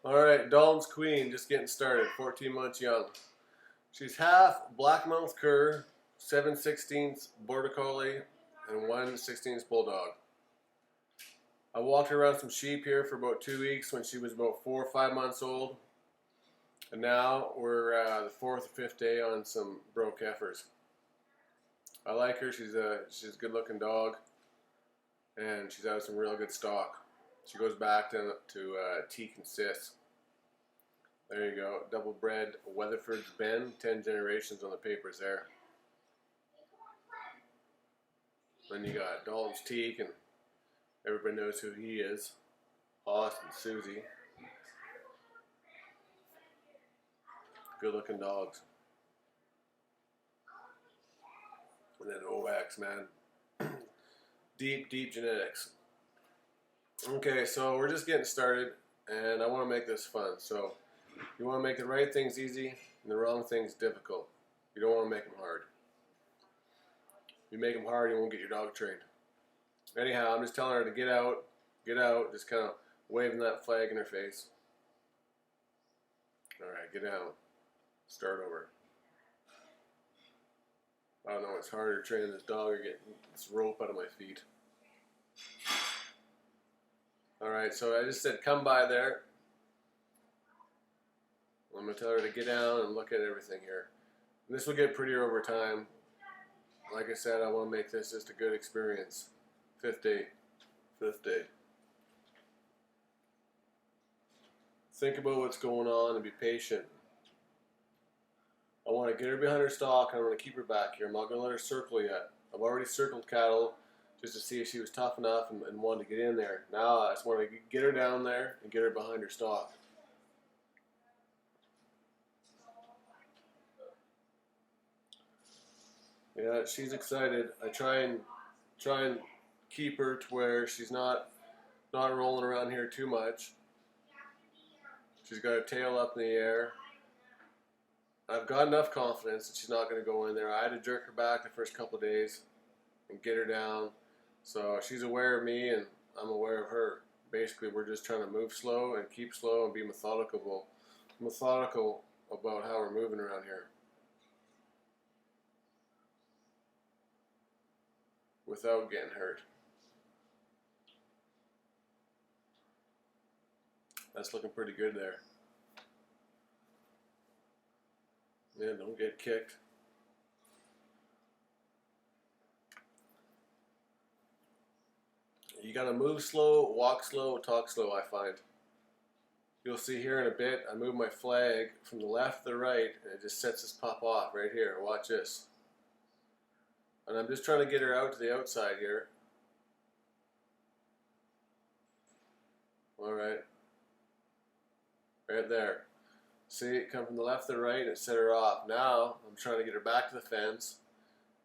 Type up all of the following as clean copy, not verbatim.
Alright, Daltons Queen, just getting started, 14 months young. She's half Blackmouth Cur, 7/16 Border Collie, and 1/16 Bulldog. I walked her around some sheep here for about 2 weeks when she was about 4 or 5 months old. And now we're the 4th or 5th day on some broke heifers. I like her, she's a good looking dog, and she's out of some real good stock. She goes back to teak and sis. There you go, double bred Weatherford's Ben, 10 generations on the papers there. Then you got Dalton's Teak, and everybody knows who he is. Austin, Susie. Good looking dogs. And then OX, man. Deep genetics. Okay, so we're just getting started, and I want to make this fun. So you want to make the right things easy and the wrong things difficult. You don't want to make them hard. If you make them hard, you won't get your dog trained. Anyhow, I'm just telling her to get out, just kind of waving that flag in her face. Alright, get down. Start over. I don't know, it's harder training this dog or getting this rope out of my feet. Alright, so I just said come by there. I'm going to tell her to get down and look at everything here. And this will get prettier over time. Like I said, I want to make this just a good experience. 5th day. Think about what's going on and be patient. I want to get her behind her stalk, and I'm going to keep her back here. I'm not going to let her circle yet. I've already circled cattle just to see if she was tough enough and wanted to get in there. Now I just want to get her down there and get her behind her stalk. Yeah, she's excited. I try and keep her to where she's not rolling around here too much. She's got her tail up in the air. I've got enough confidence that she's not going to go in there. I had to jerk her back the first couple of days and get her down. So she's aware of me and I'm aware of her. Basically, we're just trying to move slow and keep slow and be methodical about how we're moving around here, without getting hurt. That's looking pretty good there. Yeah, don't get kicked. You gotta move slow, walk slow, talk slow, I find. You'll see here in a bit, I move my flag from the left to the right, and it just sets this pup off right here. Watch this. And I'm just trying to get her out to the outside here. Alright. Right there. See, it come from the left to the right and it set her off. Now, I'm trying to get her back to the fence,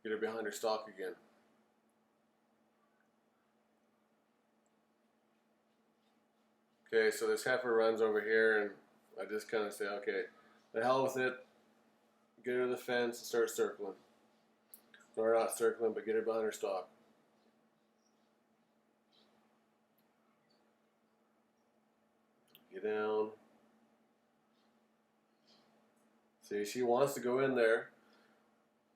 get her behind her stalk again. Okay, so this heifer runs over here and I just kind of say, okay, the hell with it. Get her to the fence and start circling. Or not circling, but get her behind her stalk. Get down. See, she wants to go in there,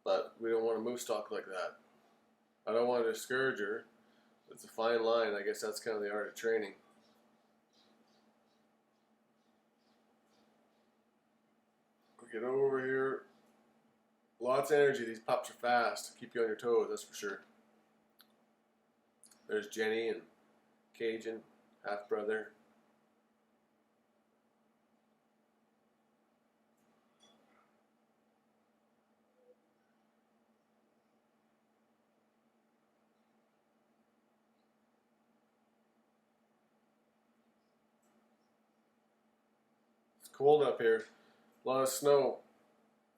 but we don't want to move stock like that. I don't want to discourage her. It's a fine line. I guess that's kind of the art of training. Get over here. Lots of energy. These pups are fast. Keep you on your toes, that's for sure. There's Jenny and Cajun, half brother. It's cold up here. A lot of snow.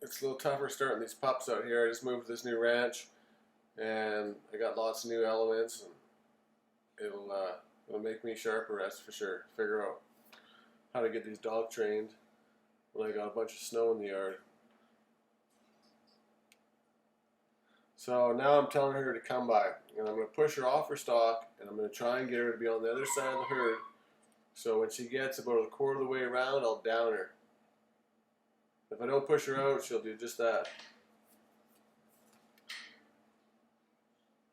It's a little tougher starting these pups out here. I just moved to this new ranch, and I got lots of new elements, and it'll make me sharper, that's for sure. Figure out how to get these dogs trained when I got a bunch of snow in the yard. So now I'm telling her to come by, and I'm going to push her off her stalk, and I'm going to try and get her to be on the other side of the herd So when she gets about a quarter of the way around, I'll down her. If I don't push her out, she'll do just that.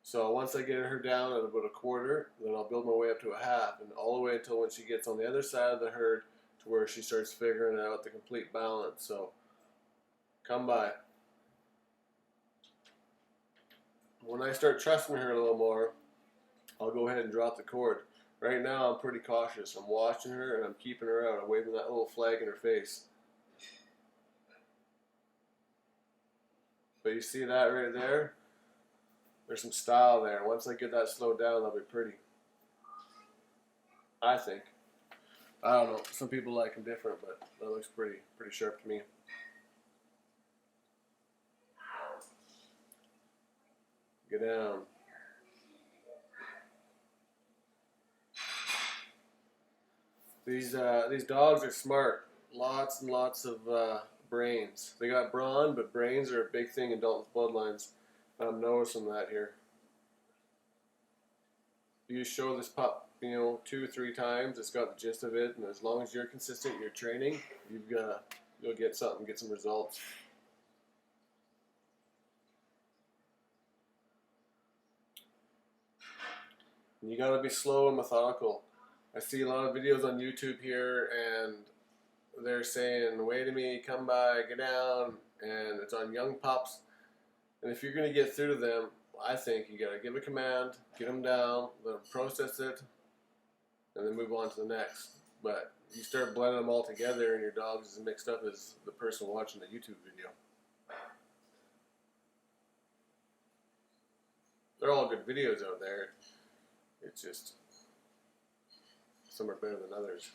So once I get her down at about a quarter, then I'll build my way up to a half, and all the way until when she gets on the other side of the herd to where she starts figuring out the complete balance. So come by. When I start trusting her a little more, I'll go ahead and drop the cord. Right now I'm pretty cautious. I'm watching her and I'm keeping her out. I'm waving that little flag in her face. But you see that right there? There's some style there. Once I get that slowed down, that'll be pretty. I think. I don't know. Some people like them different, but that looks pretty sharp to me. Get down. These dogs are smart. Lots and lots of brains. They got brawn, but brains are a big thing in Dalton's bloodlines. I'm noticing that here. You show this pup, 2-3 times, it's got the gist of it, and as long as you're consistent in your training, you'll get something, get some results. And you gotta be slow and methodical. I see a lot of videos on YouTube here, and they're saying, wait a minute, come by, get down, and it's on young pups. And if you're going to get through to them, I think you got to give a command, get them down, let them process it, and then move on to the next. But you start blending them all together and your dog is as mixed up as the person watching the YouTube video. They're all good videos out there. It's just some are better than others.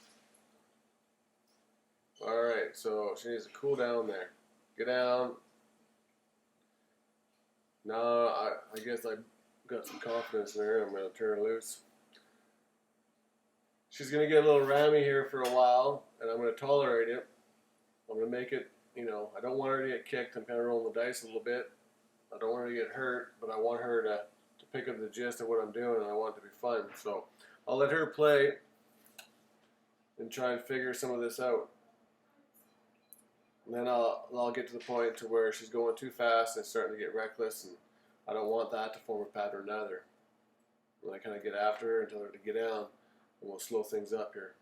Alright, so she needs to cool down there. Get down. Now, I guess I got some confidence in her. I'm going to turn her loose. She's going to get a little rammy here for a while, and I'm going to tolerate it. I'm going to make it, I don't want her to get kicked. I'm kind of rolling the dice a little bit. I don't want her to get hurt, but I want her to pick up the gist of what I'm doing, and I want it to be fun. So I'll let her play and try and figure some of this out. And then I'll get to the point to where she's going too fast and starting to get reckless, and I don't want that to form a pattern either. And I kind of get after her and tell her to get down, and we'll slow things up here.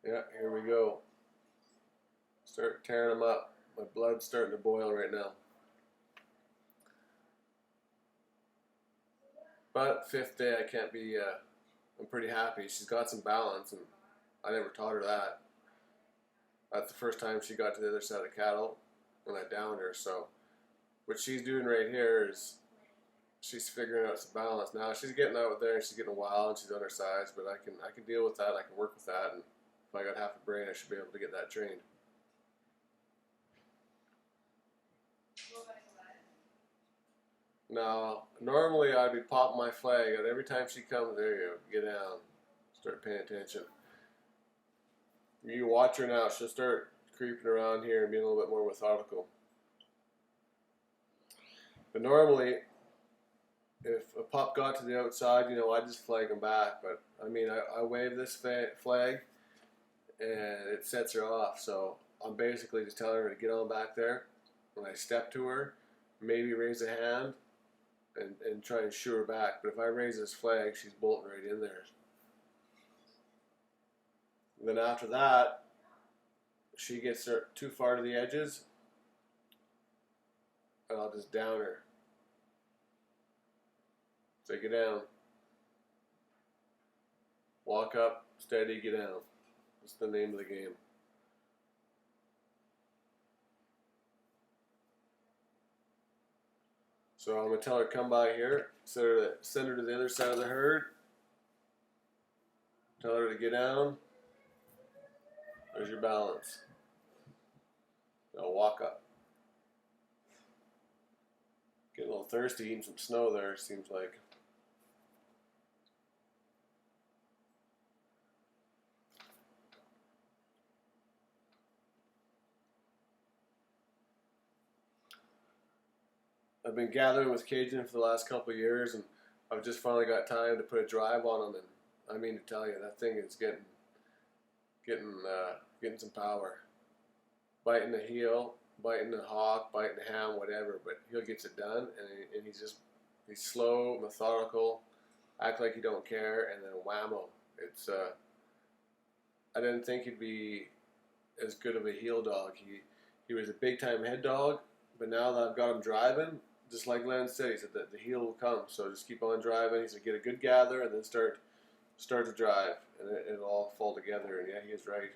Yeah, here we go. Start tearing them up. My blood's starting to boil right now. But 5th day, I can't be, I'm pretty happy. She's got some balance, and I never taught her that. That's the first time she got to the other side of the cattle, and I downed her. So what she's doing right here is she's figuring out some balance. Now she's getting out there, and she's getting wild, and she's undersized, but I can deal with that. I can work with that, and if I got half a brain, I should be able to get that trained. Now, normally I'd be popping my flag out every time she comes. There you go. Get down. Start paying attention. You watch her now. She'll start creeping around here and being a little bit more methodical. But normally, if a pup got to the outside, I'd just flag him back. But, I wave this flag, and it sets her off. So I'm basically just telling her to get on back there. When I step to her, maybe raise a hand and try and shoo her back. But if I raise this flag, she's bolting right in there. And then after that, she gets her too far to the edges, and I'll just down her. Take it down. Walk up, steady, get down. That's the name of the game. So I'm going to tell her come by here, send her to the other side of the herd, tell her to get down. There's your balance. Now walk up. Getting a little thirsty, eating some snow there, seems like. I've been gathering with Cajun for the last couple of years, and I've just finally got time to put a drive on him. And I mean to tell you, that thing is getting some power. Biting the heel, biting the hock, biting the ham, whatever. But he gets it done, and he's slow, methodical, act like he don't care, and then whammo. It's I didn't think he'd be as good of a heel dog. He was a big time head dog, but now that I've got him driving, just like Len said, he said that the heel will come. So just keep on driving. He said get a good gather and then start to drive, and it'll all fall together. And yeah, he is right.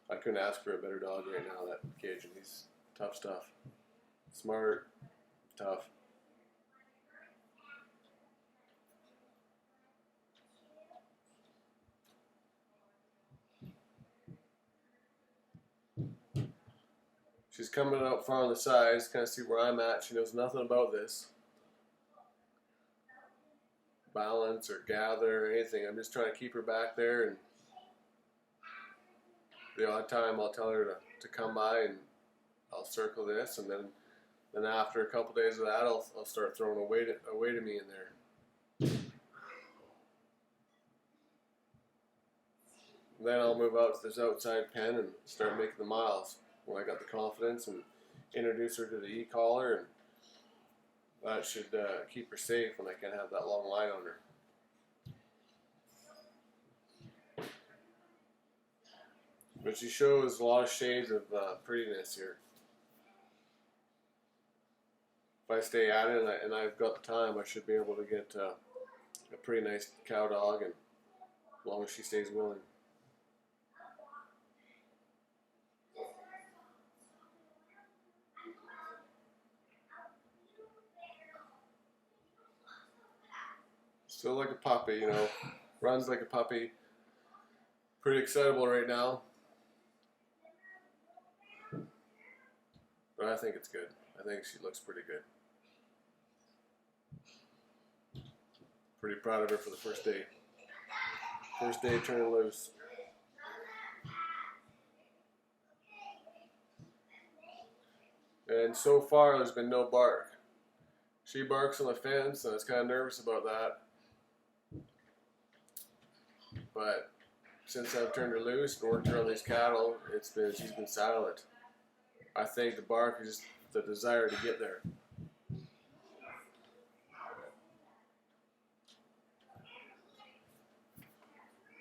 I couldn't ask for a better dog right now. That Cajun, he's tough stuff. Smart, tough. She's coming out far on the sides, kind of see where I'm at. She knows nothing about this. Balance or gather or anything. I'm just trying to keep her back there, and the odd time I'll tell her to come by and I'll circle this, and then after a couple days of that I'll start throwing a weight to me in there. And then I'll move out to this outside pen and start making the miles when I got the confidence, and introduce her to the e-collar, and that should keep her safe when I can't have that long line on her. But she shows a lot of shades of prettiness here. If I stay at it and I've got the time, I should be able to get a pretty nice cow dog, and as long as she stays willing. Still like a puppy, you know, runs like a puppy. Pretty excitable right now. But I think it's good. I think she looks pretty good. Pretty proud of her for the first day. First day turning loose. And so far there's been no bark. She barks on the fence, and I was kind of nervous about that. But since I've turned her loose and worked her on these cattle, she's been silent. I think the bark is just the desire to get there.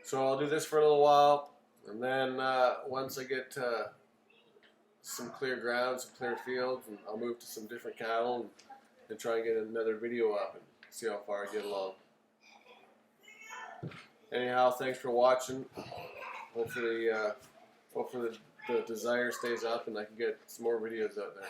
So I'll do this for a little while, and then once I get some clear ground, some clear fields, and I'll move to some different cattle and try and get another video up and see how far I get along. Anyhow, thanks for watching. Hopefully the desire stays up and I can get some more videos out there.